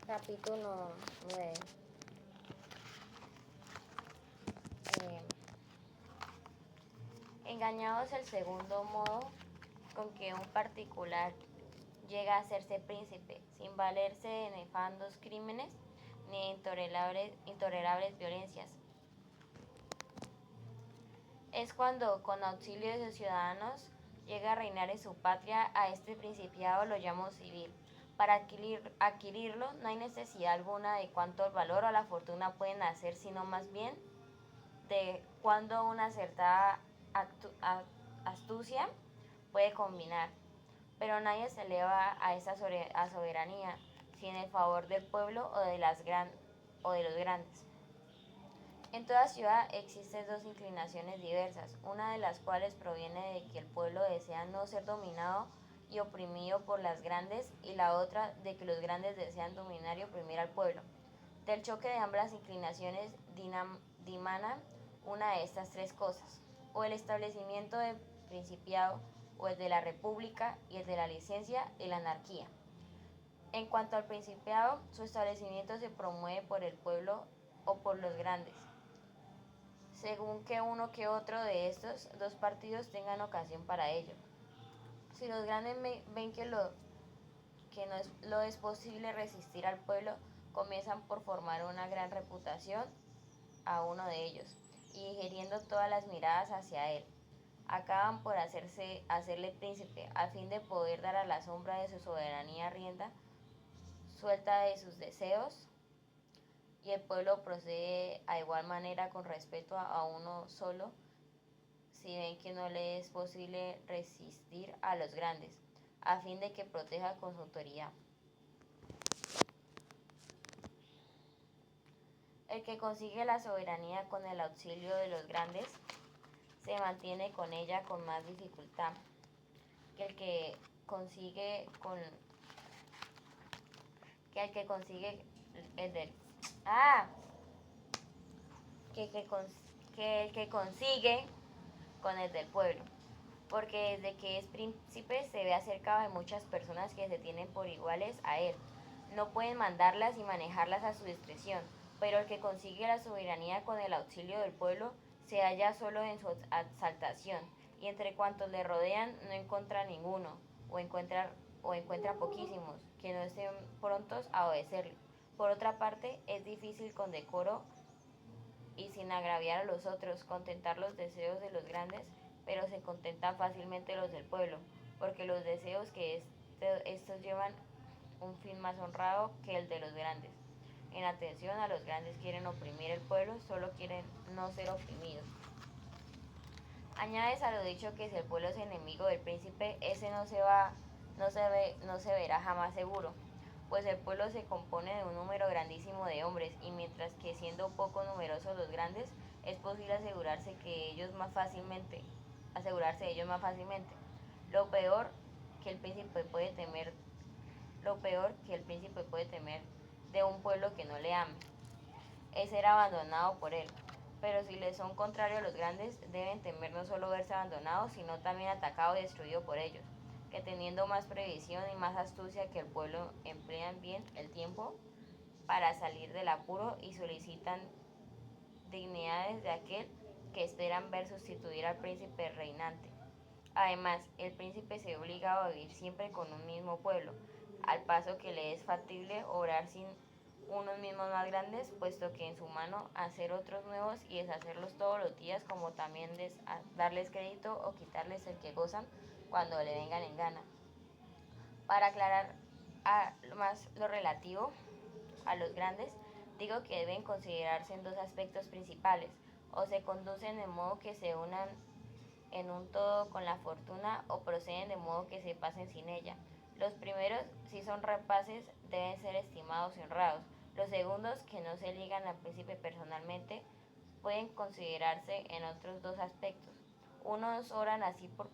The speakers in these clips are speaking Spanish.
Capítulo 9. Eh, Engañado es el segundo modo con que un particular llega a hacerse príncipe, sin valerse de nefandos crímenes ni de intolerables violencias. Es cuando, con auxilio de sus ciudadanos, llega a reinar en su patria. A este principiado lo llamo civil. Para adquirirlo no hay necesidad alguna de cuánto el valor o la fortuna pueden hacer, sino más bien de cuándo una acertada astucia puede combinar. Pero nadie se eleva a esa soberanía sin el favor del pueblo o de los grandes. En toda ciudad existen dos inclinaciones diversas, una de las cuales proviene de que el pueblo desea no ser dominado y oprimido por las grandes, y la otra de que los grandes desean dominar y oprimir al pueblo. Del choque de ambas inclinaciones dimana una de estas tres cosas, o el establecimiento del principiado, o el de la república, y el de la licencia y la anarquía. En cuanto al principiado, su establecimiento se promueve por el pueblo o por los grandes, según que uno que otro de estos dos partidos tengan ocasión para ello. Si los grandes ven que no es posible resistir al pueblo, comienzan por formar una gran reputación a uno de ellos, y digiriendo todas las miradas hacia él, acaban por hacerle príncipe, a fin de poder dar a la sombra de su soberanía rienda suelta de sus deseos, y el pueblo procede a igual manera con respecto a uno solo, si ven que no le es posible resistir a los grandes, a fin de que proteja con su autoridad. El que consigue la soberanía con el auxilio de los grandes se mantiene con ella con más dificultad que el que consigue el del que el que consigue con el del pueblo, porque desde que es príncipe se ve acercado de muchas personas que se tienen por iguales a él. No pueden mandarlas y manejarlas a su discreción, pero el que consigue la soberanía con el auxilio del pueblo se halla solo en su exaltación, y entre cuantos le rodean no encuentra ninguno, o encuentra poquísimos, que no estén prontos a obedecerle. Por otra parte, es difícil con decoro y sin agraviar a los otros contentar los deseos de los grandes, pero se contentan fácilmente los del pueblo, porque los deseos que estos llevan un fin más honrado que el de los grandes. En atención a los grandes quieren oprimir el pueblo, solo quieren no ser oprimidos. Añades a lo dicho que si el pueblo es enemigo del príncipe, ese no se verá jamás seguro, pues el pueblo se compone de un número grandísimo de hombres, y mientras que siendo poco numerosos los grandes, es posible asegurarse de ellos más fácilmente. Lo peor que el príncipe puede temer, lo peor que el príncipe puede temer de un pueblo que no le ame, es ser abandonado por él. Pero si les son contrarios los grandes, deben temer no solo verse abandonados, sino también atacados y destruidos por ellos, que teniendo más previsión y más astucia que el pueblo, emplean bien el tiempo para salir del apuro y solicitan dignidades de aquel que esperan ver sustituir al príncipe reinante. Además, el príncipe se ve obligado a vivir siempre con un mismo pueblo, al paso que le es factible obrar sin unos mismos más grandes, puesto que en su mano hacer otros nuevos y deshacerlos todos los días, como también darles crédito o quitarles el que gozan cuando le vengan en gana. Para aclarar más lo relativo a los grandes, digo que deben considerarse en dos aspectos principales: o se conducen de modo que se unan en un todo con la fortuna, o proceden de modo que se pasen sin ella. Los primeros, si son rapaces, deben ser estimados y honrados. Los segundos, que no se ligan al príncipe personalmente, pueden considerarse en otros dos aspectos. Unos oran así por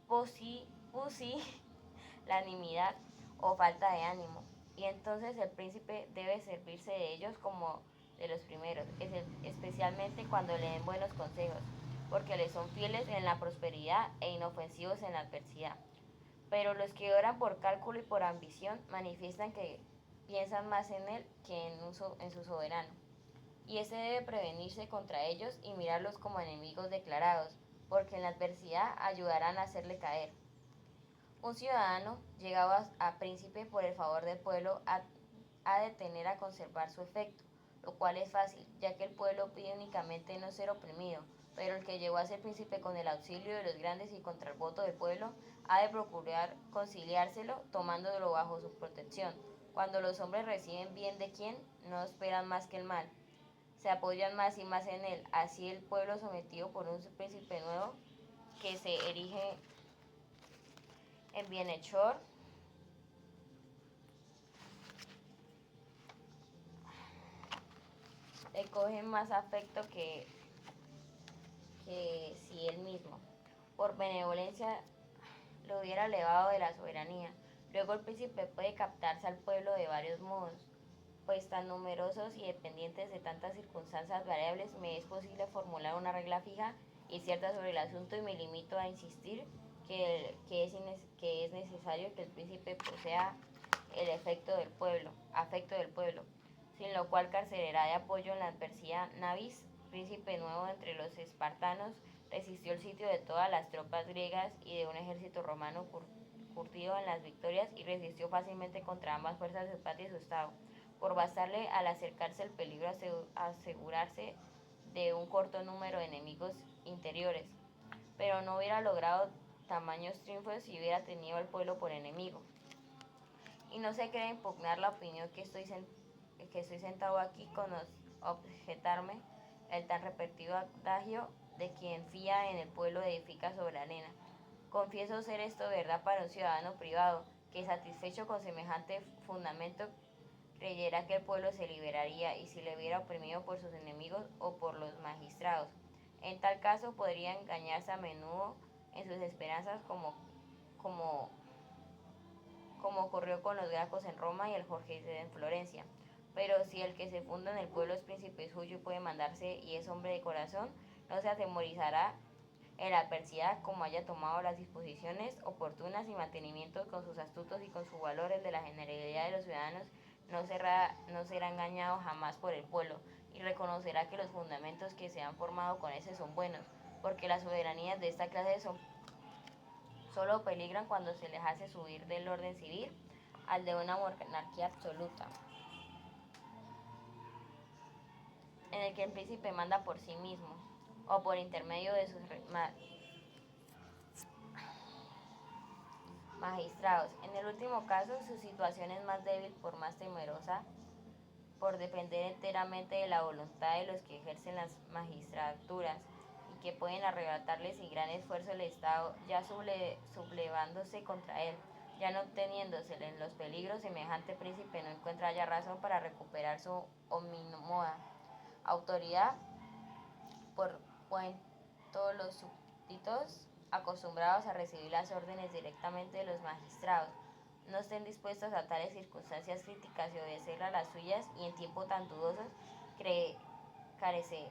pusilanimidad o falta de ánimo, y entonces el príncipe debe servirse de ellos como de los primeros, especialmente cuando le den buenos consejos, porque le son fieles en la prosperidad e inofensivos en la adversidad. Pero los que oran por cálculo y por ambición manifiestan que piensan más en él que en su soberano. Y ese debe prevenirse contra ellos y mirarlos como enemigos declarados, porque en la adversidad ayudarán a hacerle caer. Un ciudadano, llegado a príncipe por el favor del pueblo, ha de tener a conservar su efecto, lo cual es fácil, ya que el pueblo pide únicamente no ser oprimido, pero el que llegó a ser príncipe con el auxilio de los grandes y contra el voto del pueblo, ha de procurar conciliárselo, tomándolo bajo su protección. Cuando los hombres reciben bien de quien, no esperan más que el mal, se apoyan más y más en él. Así el pueblo sometido por un príncipe nuevo, que se erige en bienhechor, le coge más afecto que si él mismo, por benevolencia, lo hubiera elevado de la soberanía. Luego el príncipe puede captarse al pueblo de varios modos, pues tan numerosos y dependientes de tantas circunstancias variables, me es posible formular una regla fija y cierta sobre el asunto, y me limito a insistir que es necesario que el príncipe posea el afecto del pueblo, sin lo cual carecerá de apoyo en la adversidad. Navis, príncipe nuevo entre los espartanos, resistió el sitio de todas las tropas griegas y de un ejército romano curtido en las victorias, y resistió fácilmente contra ambas fuerzas de su patria y su estado. Por bastarle al acercarse el peligro asegurarse de un corto número de enemigos interiores, pero no hubiera logrado tamaños triunfos si hubiera tenido al pueblo por enemigo. Y no se cree impugnar la opinión que estoy sentado aquí con objetarme el tan repetido adagio de quien fía en el pueblo edifica sobre arena. Confieso ser esto verdad para un ciudadano privado, que satisfecho con semejante fundamento creyera que el pueblo se liberaría y si le hubiera oprimido por sus enemigos o por los magistrados. En tal caso podría engañarse a menudo en sus esperanzas, como ocurrió con los gracos en Roma y el Jorge en Florencia. Pero si el que se funda en el pueblo es príncipe suyo y puede mandarse y es hombre de corazón, no se atemorizará en la adversidad, como haya tomado las disposiciones oportunas y mantenimiento con sus astutos y con su valor el de la generalidad de los ciudadanos, no será engañado jamás por el pueblo, y reconocerá que los fundamentos que se han formado con ese son buenos, porque las soberanías de esta clase solo peligran cuando se les hace subir del orden civil al de una monarquía absoluta, en el que el príncipe manda por sí mismo o por intermedio de sus magistrados. En el último caso, su situación es más débil, por más temerosa, por depender enteramente de la voluntad de los que ejercen las magistraturas y que pueden arrebatarle sin gran esfuerzo el Estado, ya sublevándose contra él, ya no obteniéndosele en los peligros. Semejante príncipe no encuentra ya razón para recuperar su ominomoda autoridad, por cuanto los súbditos, acostumbrados a recibir las órdenes directamente de los magistrados, no estén dispuestos a tales circunstancias críticas y obedecer a las suyas, y en tiempos tan dudosos carece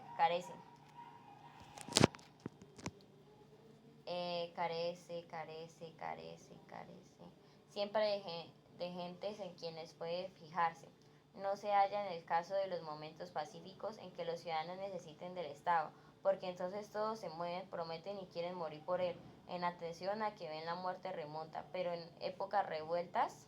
siempre de gentes en quienes puede fijarse. No se halla en el caso de los momentos pacíficos en que los ciudadanos necesiten del Estado, porque entonces todos se mueven, prometen y quieren morir por él, en atención a que ven la muerte remonta. Pero en épocas revueltas,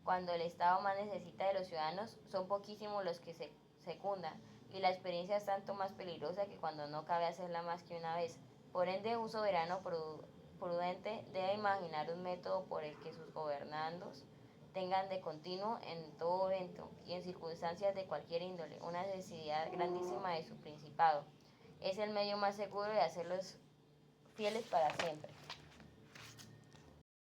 cuando el Estado más necesita de los ciudadanos, son poquísimos los que se secundan, y la experiencia es tanto más peligrosa que cuando no cabe hacerla más que una vez. Por ende, un soberano prudente debe imaginar un método por el que sus gobernandos tengan de continuo, en todo evento y en circunstancias de cualquier índole, una necesidad grandísima de su principado. Es el medio más seguro de hacerlos fieles para siempre.